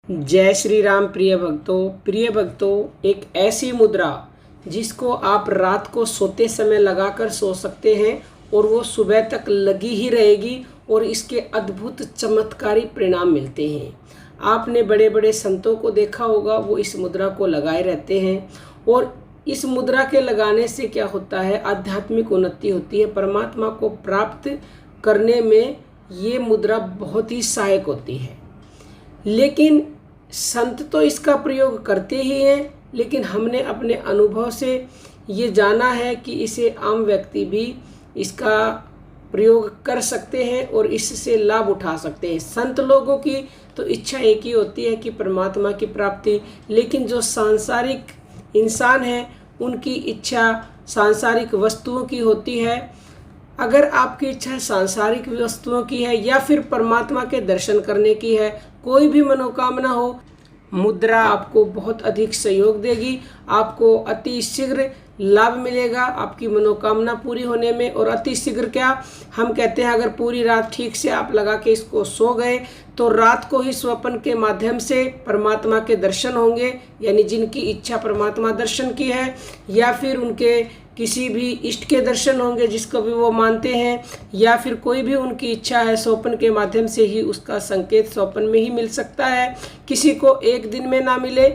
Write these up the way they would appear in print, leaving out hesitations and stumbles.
जय श्री राम। प्रिय भक्तों, एक ऐसी मुद्रा जिसको आप रात को सोते समय लगाकर सो सकते हैं और वो सुबह तक लगी ही रहेगी और इसके अद्भुत चमत्कारी परिणाम मिलते हैं। आपने बड़े बड़े संतों को देखा होगा, वो इस मुद्रा को लगाए रहते हैं और इस मुद्रा के लगाने से क्या होता है, आध्यात्मिक उन्नति होती है। परमात्मा को प्राप्त करने में ये मुद्रा बहुत ही सहायक होती है। लेकिन संत तो इसका प्रयोग करते ही हैं, लेकिन हमने अपने अनुभव से ये जाना है कि इसे आम व्यक्ति भी इसका प्रयोग कर सकते हैं और इससे लाभ उठा सकते हैं। संत लोगों की तो इच्छा एक ही होती है कि परमात्मा की प्राप्ति, लेकिन जो सांसारिक इंसान हैं उनकी इच्छा सांसारिक वस्तुओं की होती है। अगर आपकी इच्छा सांसारिक वस्तुओं की है या फिर परमात्मा के दर्शन करने की है, कोई भी मनोकामना हो, मुद्रा आपको बहुत अधिक सहयोग देगी। आपको अति शीघ्र लाभ मिलेगा आपकी मनोकामना पूरी होने में। और अति शीघ्र क्या, हम कहते हैं अगर पूरी रात ठीक से आप लगा के इसको सो गए तो रात को ही स्वप्न के माध्यम से परमात्मा के दर्शन होंगे। यानी जिनकी इच्छा परमात्मा दर्शन की है या फिर उनके किसी भी इष्ट के दर्शन होंगे जिसको भी वो मानते हैं, या फिर कोई भी उनकी इच्छा है, स्वप्न के माध्यम से ही उसका संकेत स्वप्न में ही मिल सकता है। किसी को एक दिन में ना मिले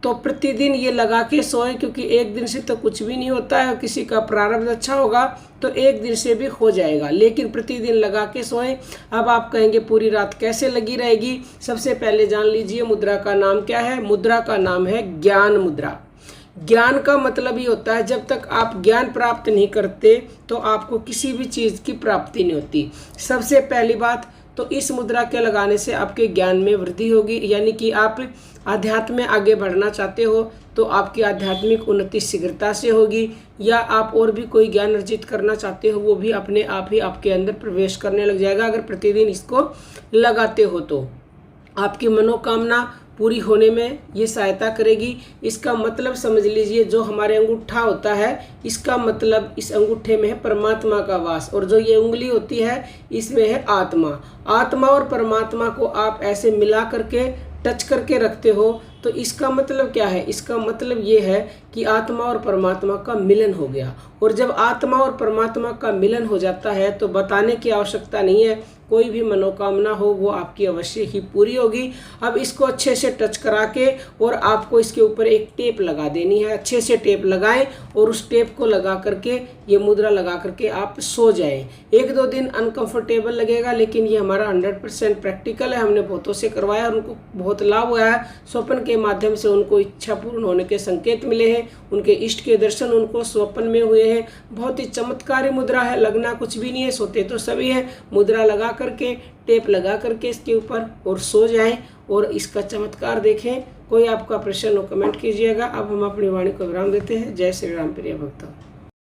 तो प्रतिदिन ये लगा के सोए, क्योंकि एक दिन से तो कुछ भी नहीं होता है। किसी का प्रारब्ध अच्छा होगा तो एक दिन से भी हो जाएगा, लेकिन प्रतिदिन लगा के सोए। अब आप कहेंगे पूरी रात कैसे लगी रहेगी? सबसे पहले जान लीजिए मुद्रा का नाम क्या है। मुद्रा का नाम है ज्ञान मुद्रा। ज्ञान का मतलब ही होता है, जब तक आप ज्ञान प्राप्त नहीं करते तो आपको किसी भी चीज़ की प्राप्ति नहीं होती। सबसे पहली बात तो इस मुद्रा के लगाने से आपके ज्ञान में वृद्धि होगी। यानी कि आप आध्यात्म में आगे बढ़ना चाहते हो तो आपकी आध्यात्मिक उन्नति शीघ्रता से होगी, या आप और भी कोई ज्ञान अर्जित करना चाहते हो वो भी अपने आप ही आपके अंदर प्रवेश करने लग जाएगा। अगर प्रतिदिन इसको लगाते हो तो आपकी मनोकामना पूरी होने में ये सहायता करेगी। इसका मतलब समझ लीजिए, जो हमारे अंगूठा होता है इसका मतलब इस अंगूठे में है परमात्मा का वास, और जो ये उंगली होती है इसमें है आत्मा। आत्मा और परमात्मा को आप ऐसे मिला करके टच करके रखते हो तो इसका मतलब क्या है? इसका मतलब ये है कि आत्मा और परमात्मा का मिलन हो गया। और जब आत्मा और परमात्मा का मिलन हो जाता है तो बताने की आवश्यकता नहीं है, कोई भी मनोकामना हो वो आपकी अवश्य ही पूरी होगी। अब इसको अच्छे से टच करा के और आपको इसके ऊपर एक टेप लगा देनी है। अच्छे से टेप लगाएं और उस टेप को लगा करके ये मुद्रा लगा करके आप सो जाएं। एक दो दिन अनकंफर्टेबल लगेगा, लेकिन ये हमारा 100% प्रैक्टिकल है। हमने बहुतों से करवाया, उनको बहुत लाभ हुआ है। स्वप्न के माध्यम से उनको इच्छा पूर्ण होने के संकेत मिले हैं, उनके इष्ट के दर्शन उनको स्वप्न में हुए हैं। बहुत ही चमत्कारी मुद्रा है, लगना कुछ भी नहीं है, सोते तो सभी है। मुद्रा लगा करके टेप लगा करके इसके ऊपर और सो जाएं और इसका चमत्कार देखें। कोई आपका प्रश्न हो कमेंट कीजिएगा। अब हम अपनी वाणी को विराम देते हैं। जय श्री राम। प्रिय भक्तों।